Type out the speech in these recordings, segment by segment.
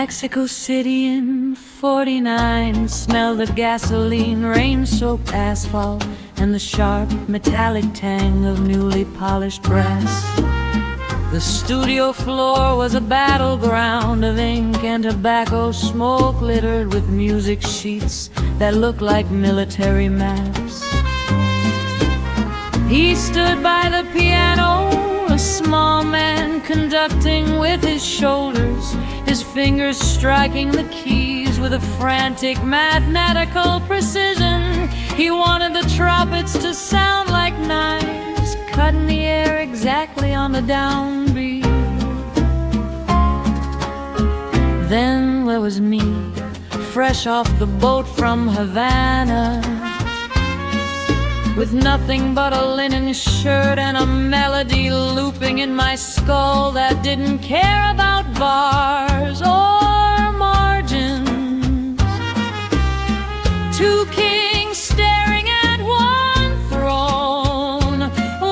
Mexico City in '49 smelled of gasoline, rain-soaked asphalt, and the sharp metallic tang of newly polished brass. The studio floor was a battleground of ink and tobacco smoke, littered with music sheets that looked like military maps. He stood by the piano, a small man conducting with his shoulders, his fingers striking the keys with a frantic mathematical precision. He wanted the trumpets to sound like knives, cutting the air exactly on the downbeat. Then there was me, fresh off the boat from Havana, with nothing but a linen shirt and a melody looping in my skull that didn't care about bars or margins. Two kings staring at one throne,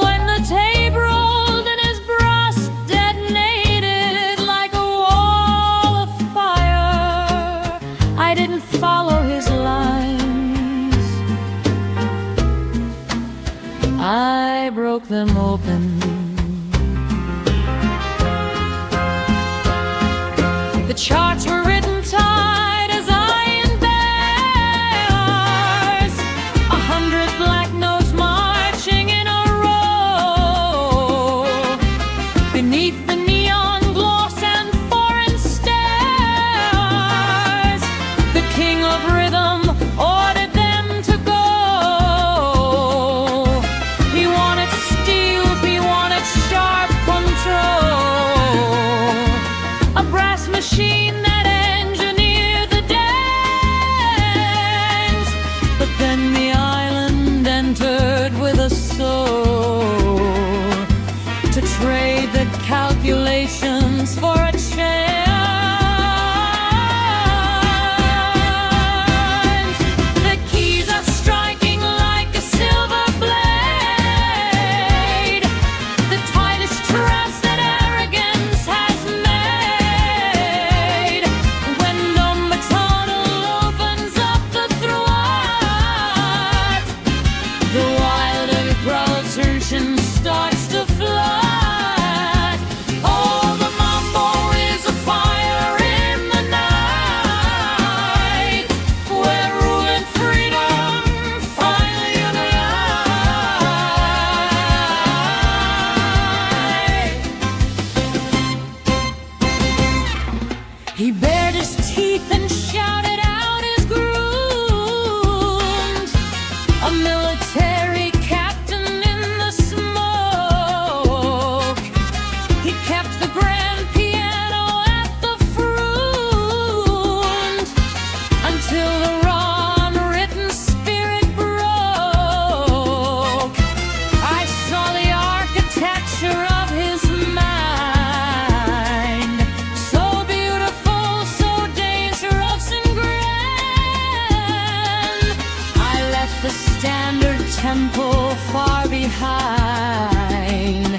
when the tape rolled and his brass detonated like a wall of fire. I didn't follow his lines, I broke them open. The charts were written tight as iron bars, 100 black notes marching in a row, beneath the neon gloss and foreign stars. The king of rhythm ordered them to go. He wanted steel, he wanted sharp control, a brass machine that engineered the dance. But then the island entered with a soul, to trade the calculations for a chance. The keys are striking like a silver blade, the tightest traps that arrogance has made. When number tunnel opens up the throat, the wild and pulsation starts to flood. Oh, the mambo is a fire in the night, where rule and freedom finally unite. He bared his teeth and shouted out his grooms, a military captain in the smoke. He kept the grand piano at the front until the raw unwritten spirit broke. I saw the architecture of his mind, so beautiful, so dangerous and grand. I left the standard temple far behind,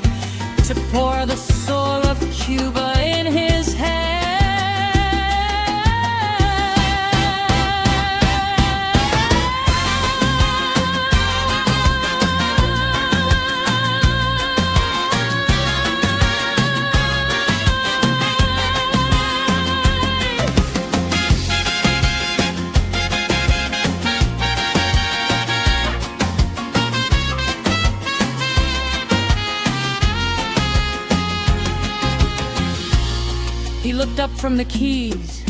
to pour the soul of Cuba in his hand. He looked up from the keys,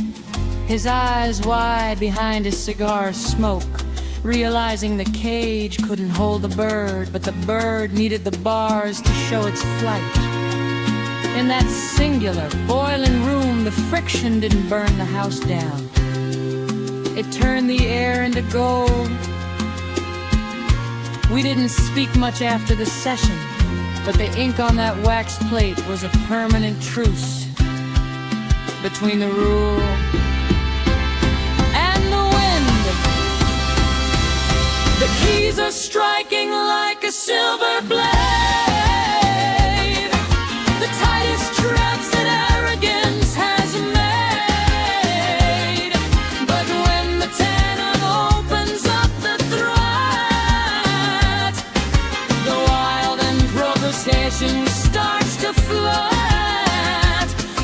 his eyes wide behind his cigar smoke, realizing the cage couldn't hold the bird, but the bird needed the bars to show its flight. In that singular, boiling room, the friction didn't burn the house down. It turned the air into gold. We didn't speak much after the session, but the ink on that wax plate was a permanent truce between the rule and the wind. The keys are striking like a silver blade, the tightest traps that arrogance has made. ocean starts to flood.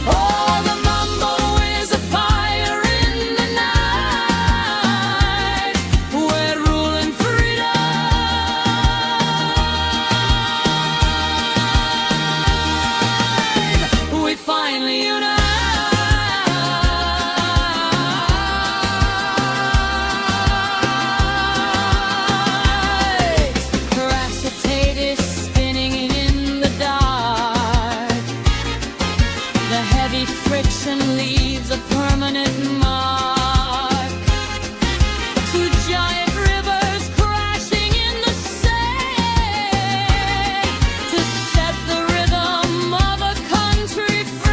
Oh, the mambo is a fire in the night. We're ruling freedom. We finally unite. Friction leaves a permanent mark. Two giant rivers crashing in the sand to set the rhythm of a country free.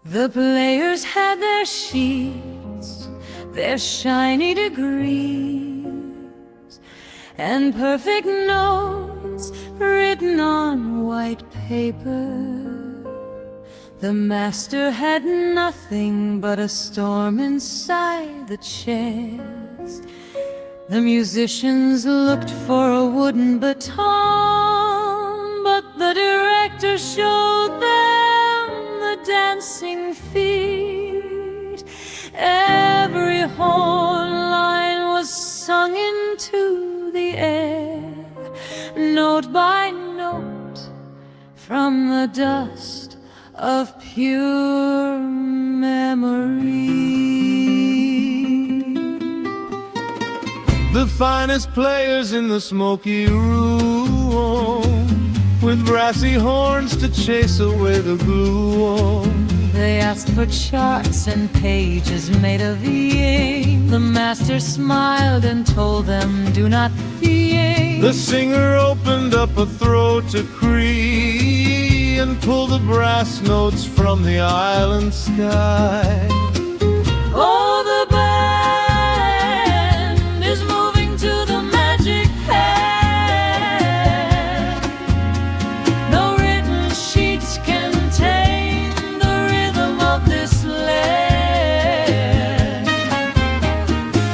The players had their sheets, their shiny degrees, and perfect notes written on white paper. The master had nothing but a storm inside the chest. The musicians looked for a wooden baton, but the director showed them the dancing feet. Every horn line was sung into the air, note by note, from the dust of pure memory. The finest players in the smoky room, with brassy horns to chase away the gloom. They asked for charts and pages made of ink. The master smiled and told them, do not be aim. The singer opened up a throat to Cree and pulled the brass notes from the island sky. Oh, the band is moving to the magic hand. No written sheets can tame the rhythm of this land.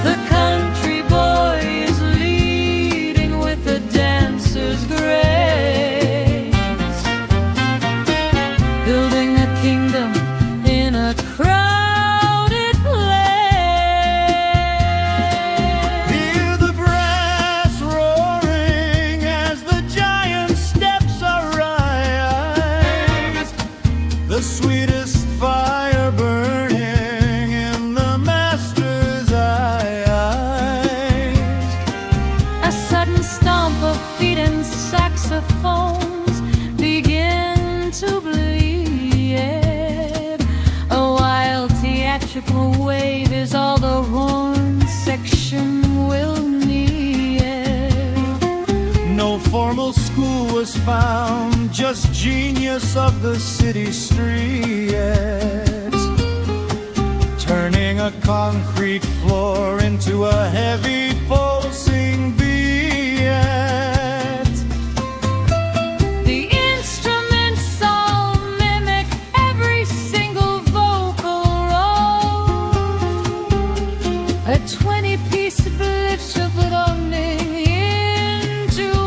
The country boy is leading with a dancer's grace, building a kingdom in a crowded place. Hear the brass roaring as the giant steps arise. The sweetest fire burning in the master's eyes. A sudden stomp of feet and saxophones begin to bleed. A wild theatrical wave is all the horn section will need. No formal school was found, just genius of the city streets, turning a concrete floor into a heavy pulsing beat. The instruments all mimic every single vocal roll. A 20-piece blitzschuppelonding into one.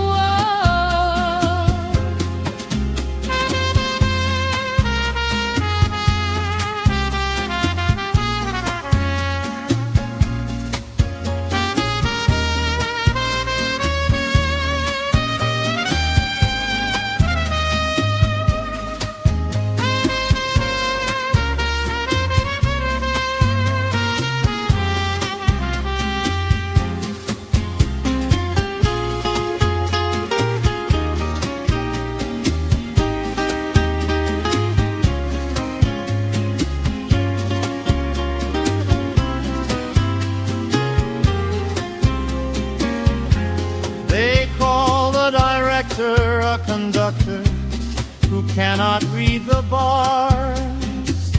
They call the director a conductor who cannot read the bars.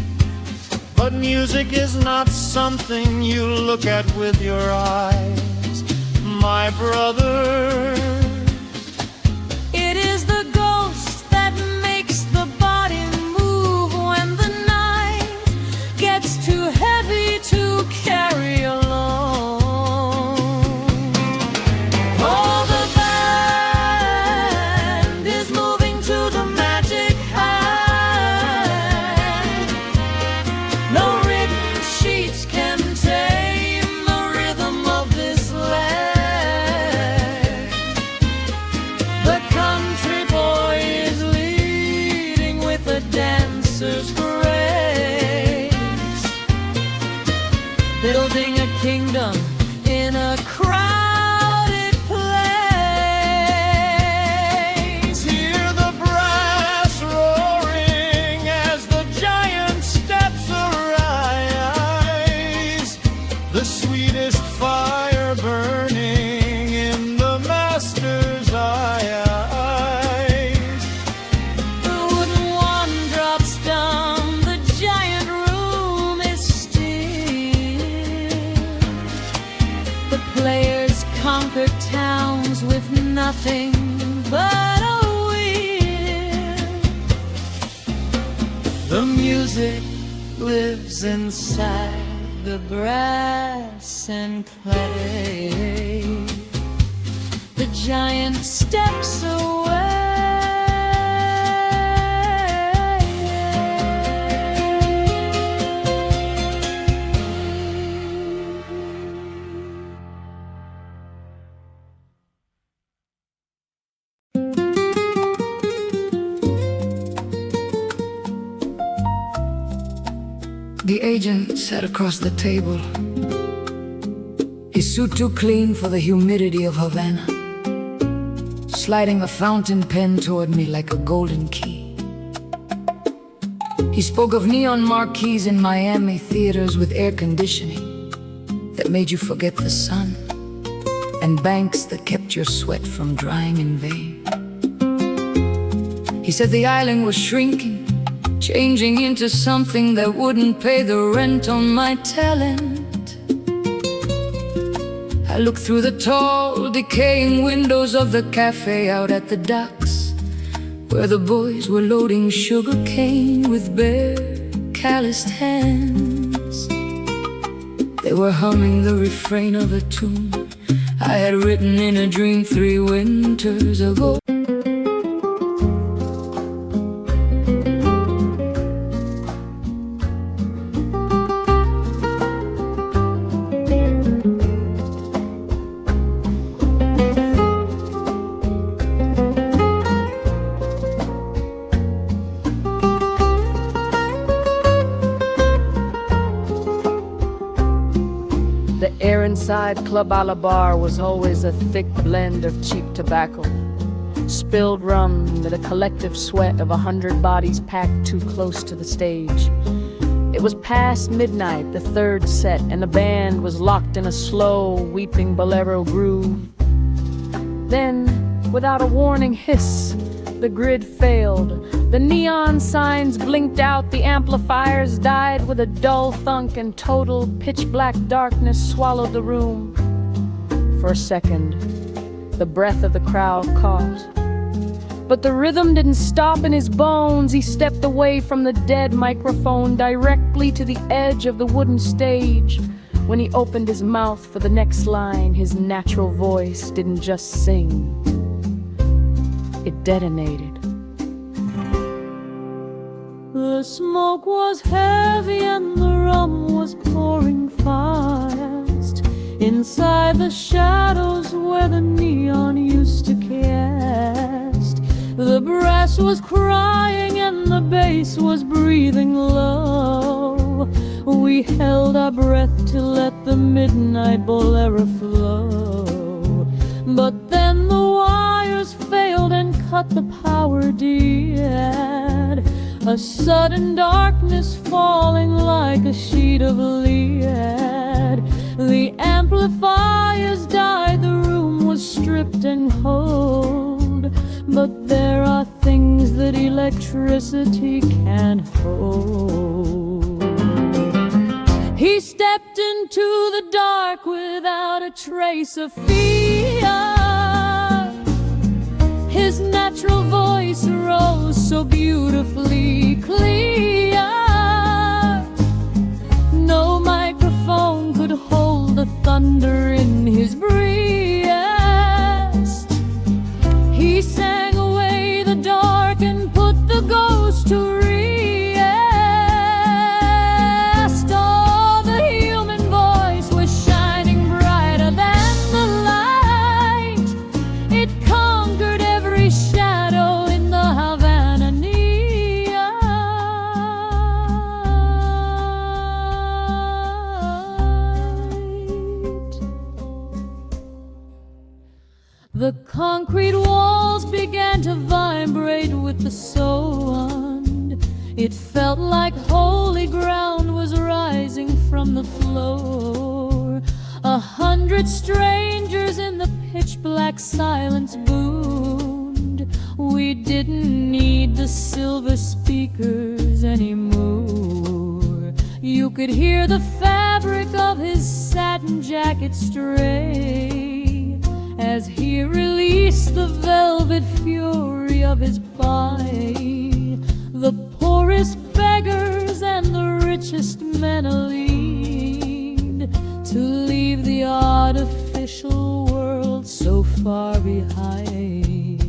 But music is not something you look at with your eyes. my brother. It is the ghost that makes the body move when the night gets too heavy to carry alone. Oh, the band is moving to the magic hand. No written sheets can tame the rhythm of this land. The country boy is leading with a dancer's grace, building a kingdom in a crowded place. Hear the brass roaring as the giant steps arise, the sweetest fire burning in the master's eyes. The wooden wand drops down, the giant room is still. The players conquer towns with nothing but a will. The music lives inside the brass and clay. The giant steps away. The agent sat across the table, his suit too clean for the humidity of Havana, sliding a fountain pen toward me like a golden key. He spoke of neon marquees in Miami theaters with air conditioning that made you forget the sun, and banks that kept your sweat from drying in vain. He said the island was shrinking, changing into something that wouldn't pay the rent on my talent. I looked through the tall, decaying windows of the cafe out at the docks, where the boys were loading sugar cane with bare, calloused hands. They were humming the refrain of a tune I had written in a dream 3 winters ago. The air inside Club a la Bar was always a thick blend of cheap tobacco, spilled rum, and a collective sweat of 100 bodies packed too close to the stage. It was past midnight, the third set, and the band was locked in a slow, weeping bolero groove. Then, without a warning hiss, the grid failed. The neon signs blinked out, the amplifiers died with a dull thunk, and total pitch-black darkness swallowed the room. For a second, the breath of the crowd caught. But the rhythm didn't stop in his bones. He stepped away from the dead microphone directly to the edge of the wooden stage. When he opened his mouth for the next line, his natural voice didn't just sing, it detonated. The smoke was heavy and the rum was pouring fast inside the shadows where the neon used to cast. The brass was crying and the bass was breathing low. We held our breath to let the midnight bolero flow. But then the wires failed and cut the power dead. A sudden darkness falling like a sheet of lead. The amplifiers died, the room was stripped and cold. But there are things that electricity can't hold. He stepped into the dark without a trace of fear. His natural voice rose so beautifully clear. No microphone could hold the thunder in his breast. He sang away the dark and put the ghost to rest. Oh, the human voice was shining brighter than the light. It conquered every shadow in the Havana night. The concrete walls began to vibrate with the sound. It felt like holy ground was rising from the floor. 100 strangers in the pitch-black silence boomed. We didn't need the silver speakers anymore. You could hear the fabric of his satin jacket stray as he released the velvet fury of his pie. The poorest beggars and the richest men leaned to leave the artificial world so far behind.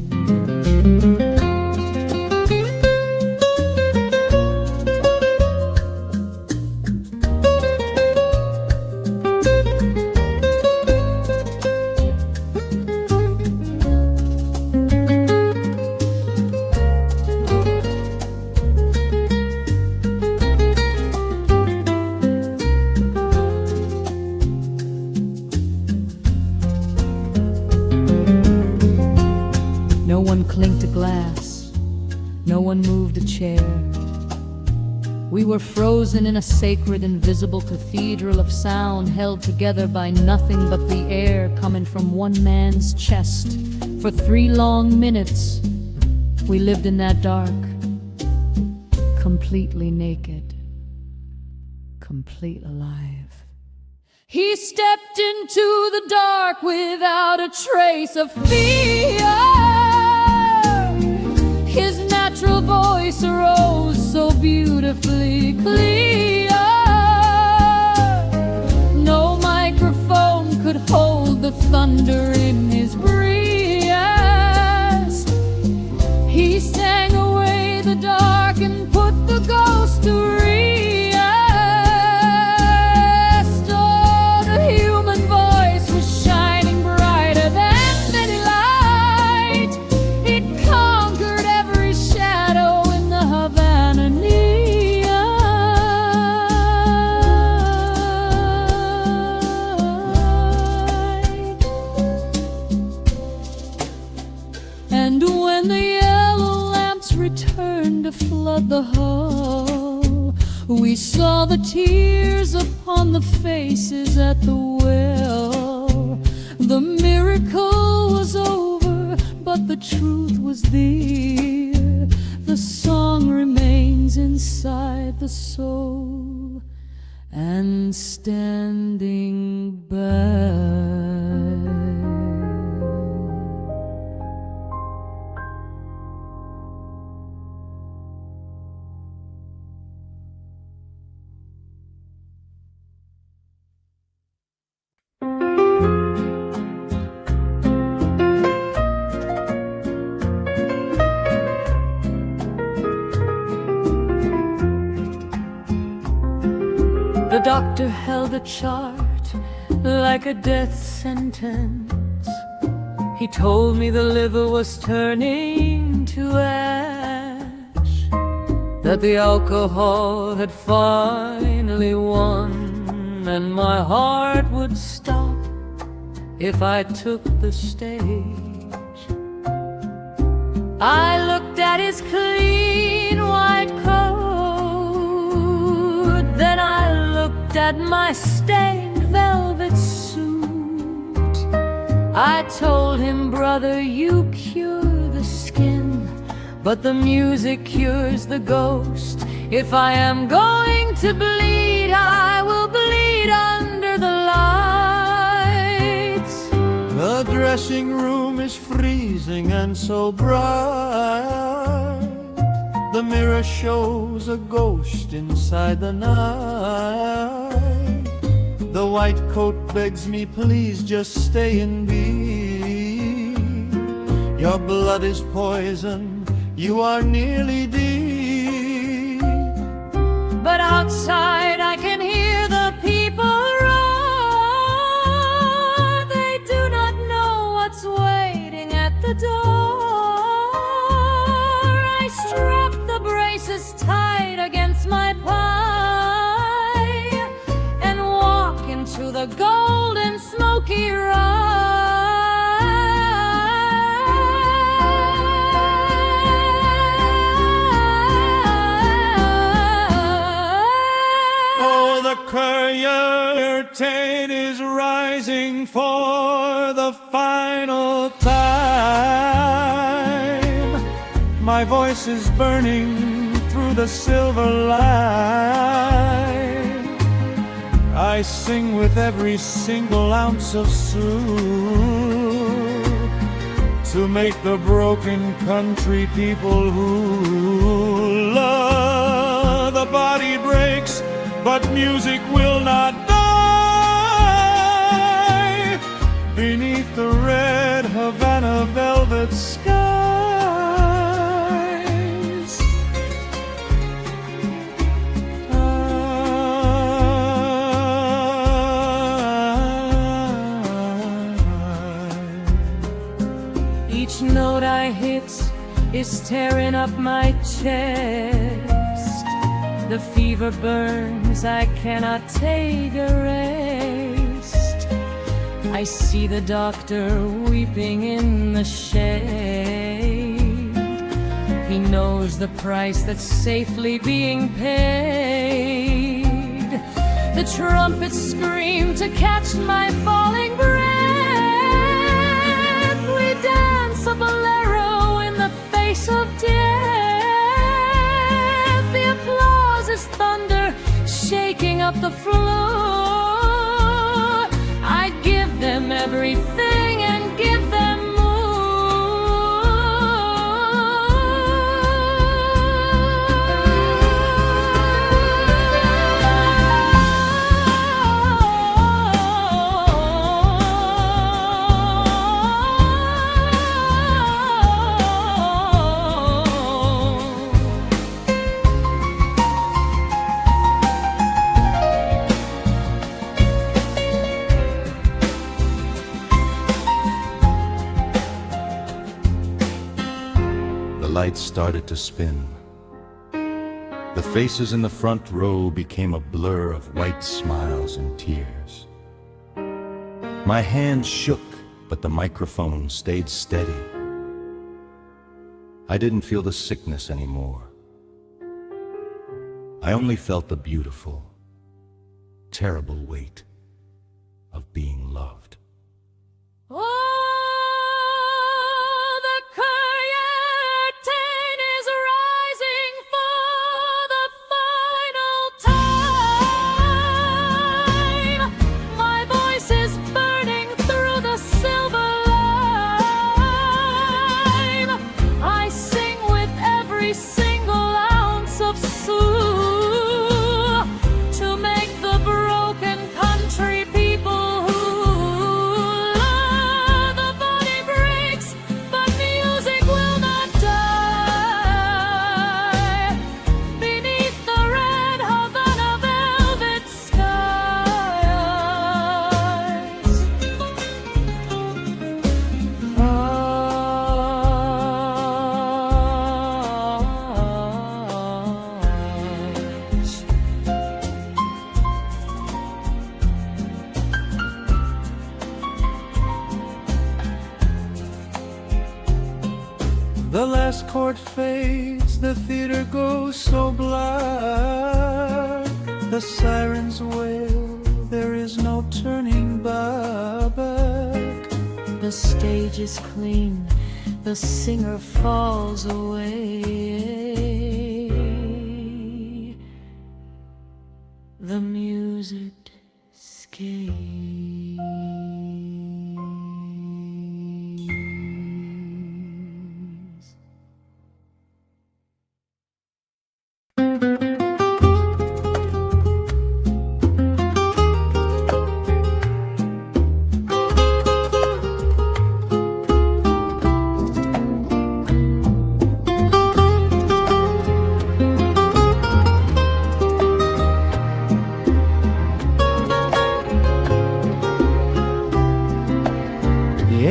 No one clinked a glass, no one moved a chair. We were frozen in a sacred, invisible cathedral of sound, held together by nothing but the air coming from one man's chest. For 3 long minutes, we lived in that dark, completely naked, complete alive. He stepped into the dark without a trace of fear. His natural voice rose so beautifully clear. No microphone could hold the thunder in his breast. He sang away the dark and put the ghost to rest. Oh, the human voice was shining brighter than any light. It conquered every shadow in the Havana night. And when the yellow lamps returned to flood the hall, we saw the tears upon the faces at the well. The miracle was over, but the truth was there. The song remains inside the soul and standing by. The doctor held a chart like a death sentence. He told me the liver was turning to ash, that the alcohol had finally won, and my heart would stop if I took the stage. I looked at his clean white coat, then I looked at my stained velvet suit. I told him, brother, you cure the skin, but the music cures the ghost. If I am going to bleed, I will bleed. dressing room is freezing and so bright. The mirror shows a ghost inside the night. The white coat begs me, please just stay and be. Your blood is poison, you are nearly deep. But outside I can hear the people roar. They do not know what's waiting at the door. I strap the braces tight against my pie and walk into the golden smoky ride. Curtain is rising for the final time. My voice is burning through the silver light. I sing with every single ounce of soul to make the broken country people who love. The body breaks, but music will not die. Beneath the red Havana velvet skies, each note I hit is tearing up my chest. The fever burns, I cannot take a rest. I see the doctor weeping in the shade. He knows the price that's safely being paid. The trumpets scream to catch my falling breath. We dance a bolero in the face of death. The applause is thunder shaking up the floor. I'd give them everything and give them The lights started to spin. The faces in the front row became a blur of white smiles and tears. My hands shook, but the microphone stayed steady. I didn't feel the sickness anymore. I only felt the beautiful, terrible weight of being loved. The last chord fades, the theater goes so black. The sirens wail, there is no turning back. the stage is clean, the singer falls away. The music scales.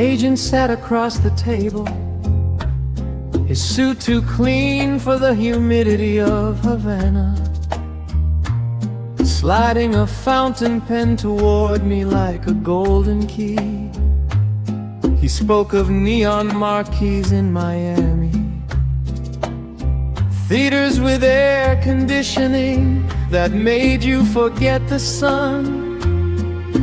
agent sat across the table, his suit too clean for the humidity of Havana, sliding a fountain pen toward me like a golden key. He spoke of neon marquees in Miami, theaters with air conditioning that made you forget the sun,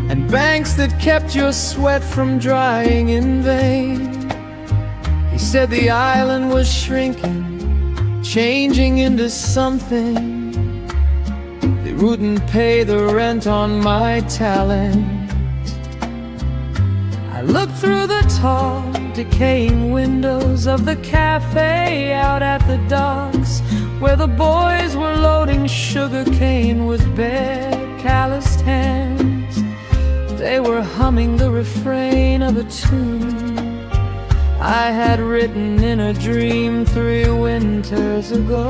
and banks that kept your sweat from drying in vain. He said the island was shrinking, changing into something that wouldn't pay the rent on my talent. I looked through the tall, decaying windows of the cafe out at the docks, where the boys were loading sugar cane with bare, calloused hands. They were humming the refrain of a tune I had written in a dream 3 winters ago.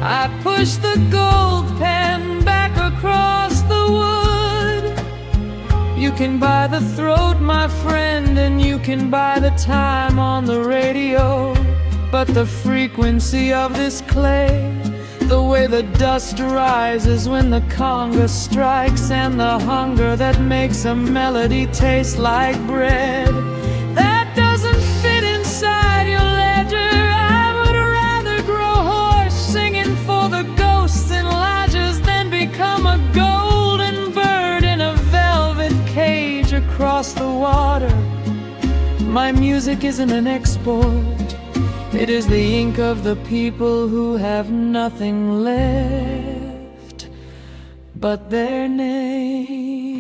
I pushed the gold pen back across the wood. You can buy the throat, my friend, and you can buy the time on the radio, but the frequency of this clay, the way the dust rises when the conga strikes, and the hunger that makes a melody taste like bread, that doesn't fit inside your ledger. I would rather grow hoarse singing for the ghosts in lodges than become a golden bird in a velvet cage across the water. My music isn't an export, it is the ink of the people who have nothing left but their name.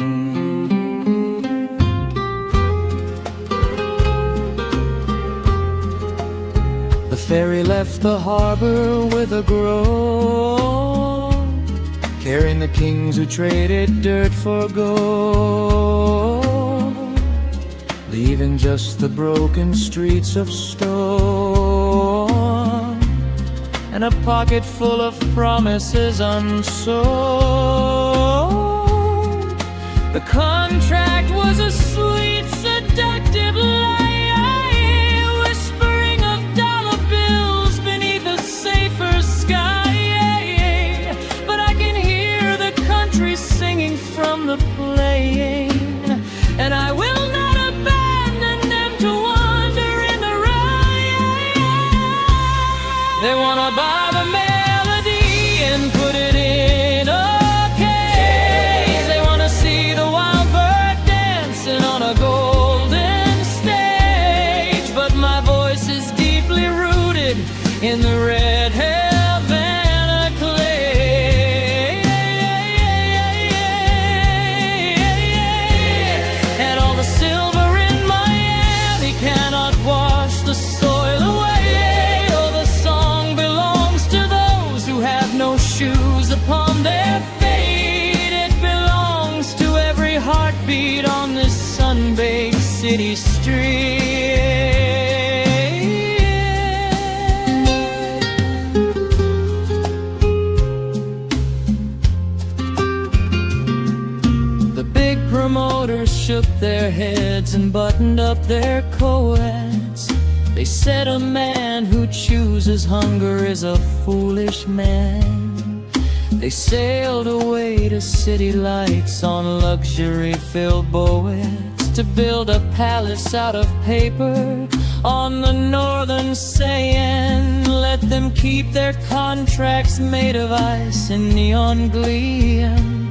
The ferry left the harbor with a groan, carrying the kings who traded dirt for gold, leaving just the broken streets of stone and a pocket full of promises unsold. The contract was a sweet, seductive lie, whispering of dollar bills beneath a safer sky. But I can hear the country singing from the playing, and I will not they wanna buy the melody and put it in a cage. They wanna see the wild bird dancing on a golden stage. But my voice is deeply rooted in the red Havana clay, and all the silver in Miami cannot wash the soil away. No shoes upon their feet. It belongs to every heartbeat on this sun-baked city street. The big promoters shook their heads and buttoned up their coats. They said a man who chooses hunger is a foolish man. They sailed away to city lights on luxury-filled boats, to build a palace out of paper on the northern sand. Let them keep their contracts made of ice and neon gleam.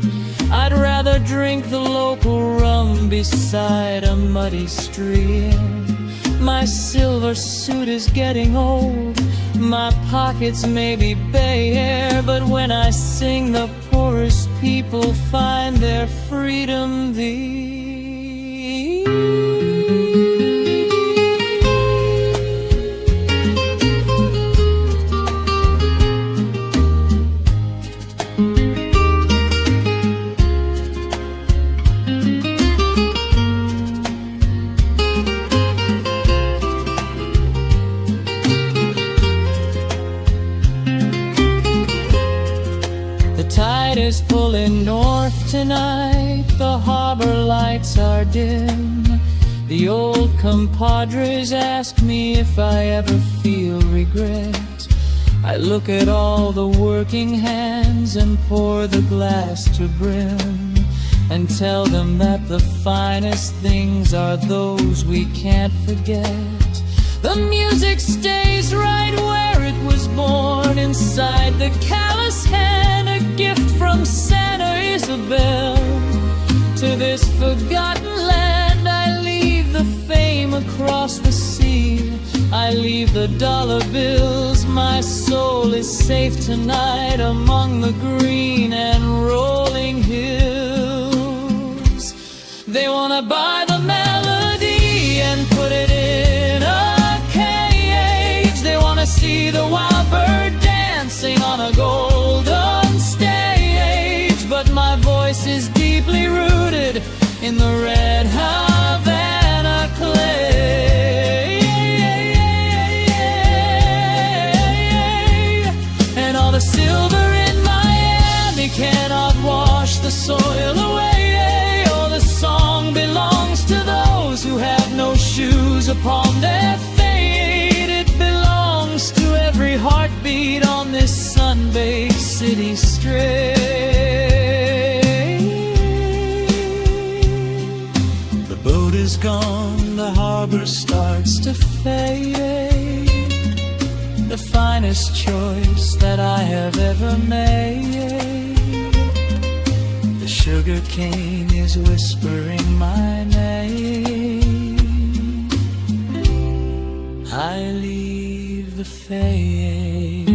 I'd rather drink the local rum beside a muddy stream. My silver suit is getting old, my pockets may be bare, but when I sing, the poorest people find their freedom thee. Is pulling north tonight, the harbor lights are dim. The old compadres ask me if I ever feel regret. I look at all the working hands and pour the glass to brim, and tell them that the finest things are those we can't forget. The music stays right where it was born, inside the callous hand, a gift from Santa Isabel. To this forgotten land I leave the fame across the sea. I leave the dollar bills, my soul is safe tonight among the green and rolling hills. They wanna buy the melody and put it in a cage. They wanna see the wild bird dancing on a golden stage. But my voice is deeply rooted in the red Havana clay. The silver in Miami cannot wash the soil away. Oh, the song belongs to those who have no shoes upon their feet. It belongs to every heartbeat on this sun-baked city straight. The boat is gone, the harbor starts to fade. The finest choice that I have ever made. The sugar cane is whispering my name. I leave the fade.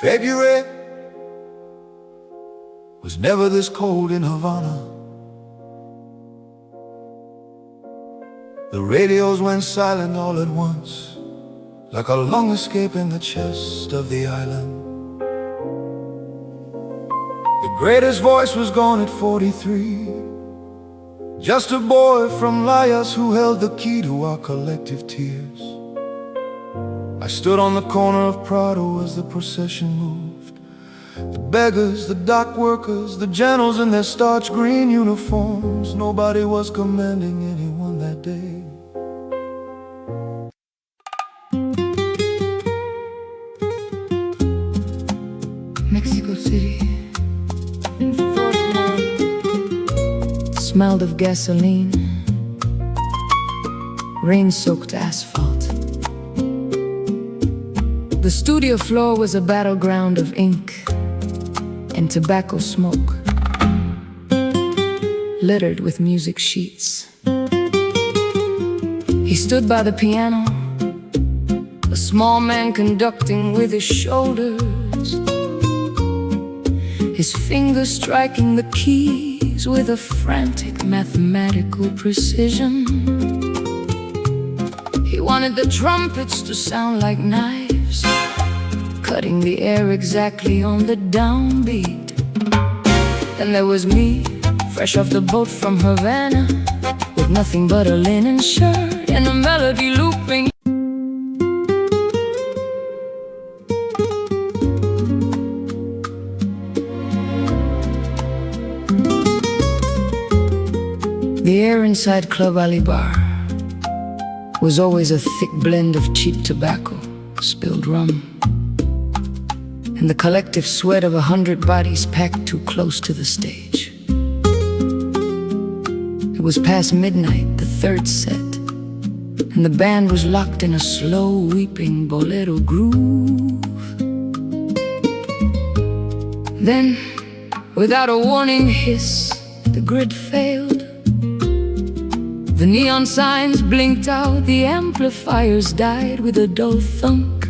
February was never this cold in Havana. The radios went silent all at once, like a lung escape in the chest of the island. The greatest voice was gone at 43, just a boy from Layas who held the key to our collective tears. I stood on the corner of Prado as the procession moved. The beggars, the dock workers, the generals in their starch green uniforms. Nobody was commanding anyone that day. Mexico City. Smelled of gasoline, rain-soaked asphalt. The studio floor was a battleground of ink and tobacco smoke, littered with music sheets. He stood by the piano, a small man conducting with his shoulders, his fingers striking the keys with a frantic mathematical precision. He wanted the trumpets to sound like knives, cutting the air exactly on the downbeat. Then there was me, fresh off the boat from Havana, with nothing but a linen shirt and a melody looping. The air inside Club Ali Bar was always a thick blend of cheap tobacco, spilled rum, and the collective sweat of 100 bodies packed too close to the stage. It was past midnight, the third set, and the band was locked in a slow, weeping bolero groove. Then, without a warning hiss, the grid failed. The neon signs blinked out, the amplifiers died with a dull thunk.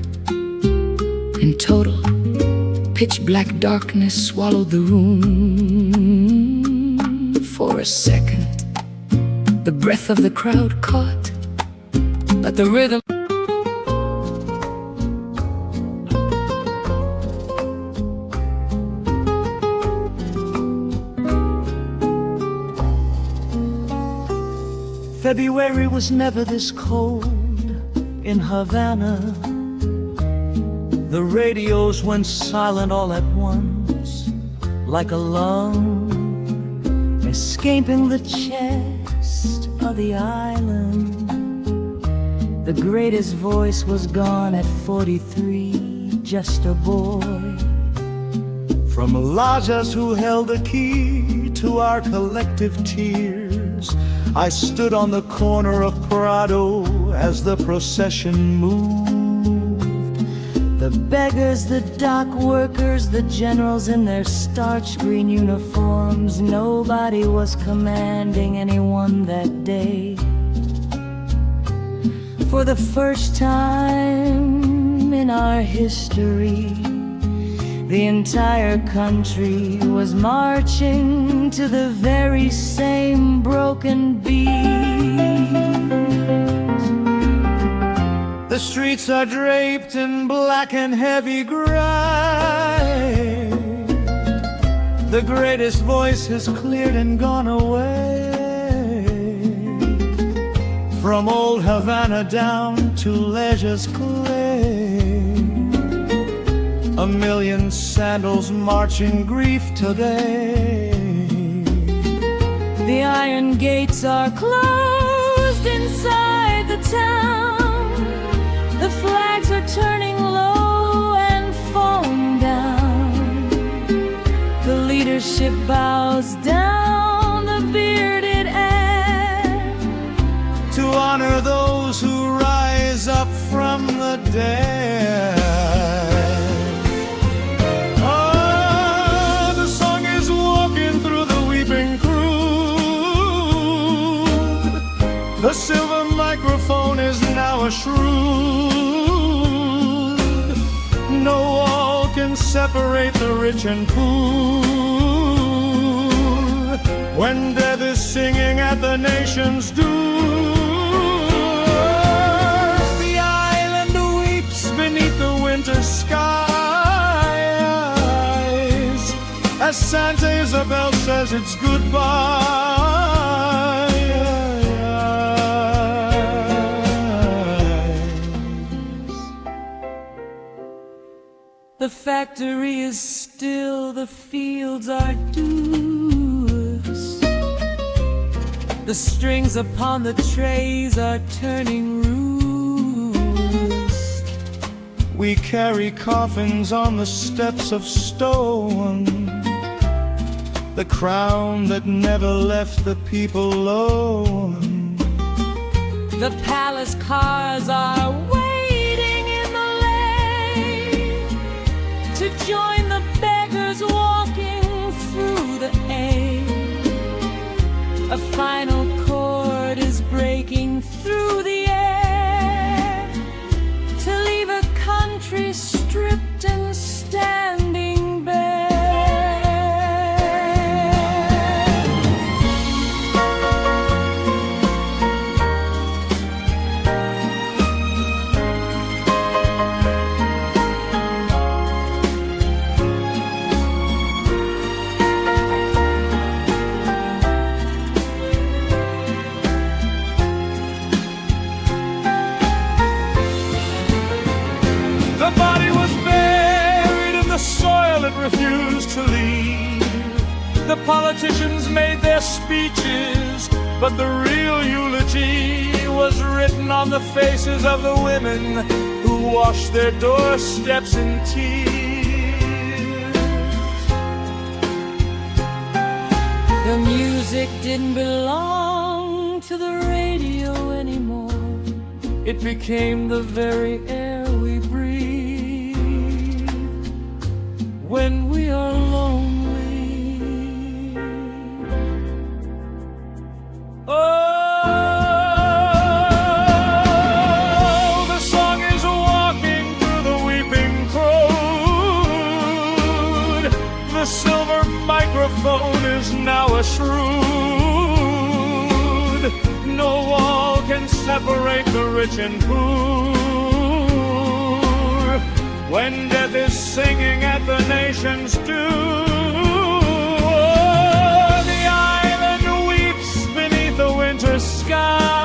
In total, pitch black darkness swallowed the room. For a second, the breath of the crowd caught, but the rhythm February was never this cold in Havana. The radios went silent all at once, like a lung escaping the chest of the island. The greatest voice was gone at 43, just a boy from Lajas who held the key to our collective tears. I stood on the corner of Prado as the procession moved. The beggars, the dock workers, the generals in their starch green uniforms. Nobody was commanding anyone that day. For the first time in our history, the entire country was marching to the very same broken beat. The streets are draped in black and heavy gray. The greatest voice has cleared and gone away. From old Havana down to Leisure's clay, a million sandals march in grief today. The iron gates are closed inside the town. The flags are turning low and falling down. The leadership bows down the bearded air to honor those who rise up from the dead. The silver microphone is now a shroud. No wall can separate the rich and poor. When death is singing at the nation's door, the island weeps beneath the winter skies as Santa Isabel says it's goodbye. The factory is still, the fields are dust. The strings upon the trays are turning rust. We carry coffins on the steps of stone, the crown that never left the people alone. The palace cars are waiting in the lane to join the beggars walking through the air. A final chord is breaking through the air to leave a country stripped and standing bare. The body was buried in the soil it refused to leave. The politicians made their speeches, but the real eulogy was written on the faces of the women who washed their doorsteps in tears. The music didn't belong to the radio anymore. It became the very air we breathe when we are lonely. Oh, the song is walking through the weeping crowd. The silver microphone is now a shroud. No wall can separate the rich and poor. When death is singing at the nation's door, the island weeps beneath the winter sky.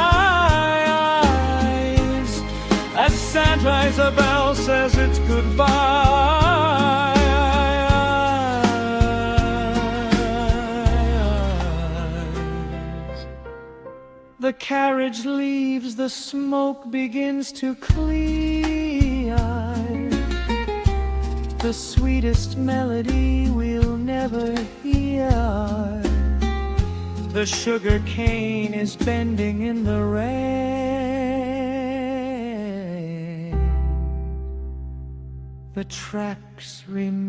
says its goodbye. The carriage leaves, the smoke begins to clear. The sweetest melody we'll never hear. The sugar cane is bending in the rain. The tracks remain.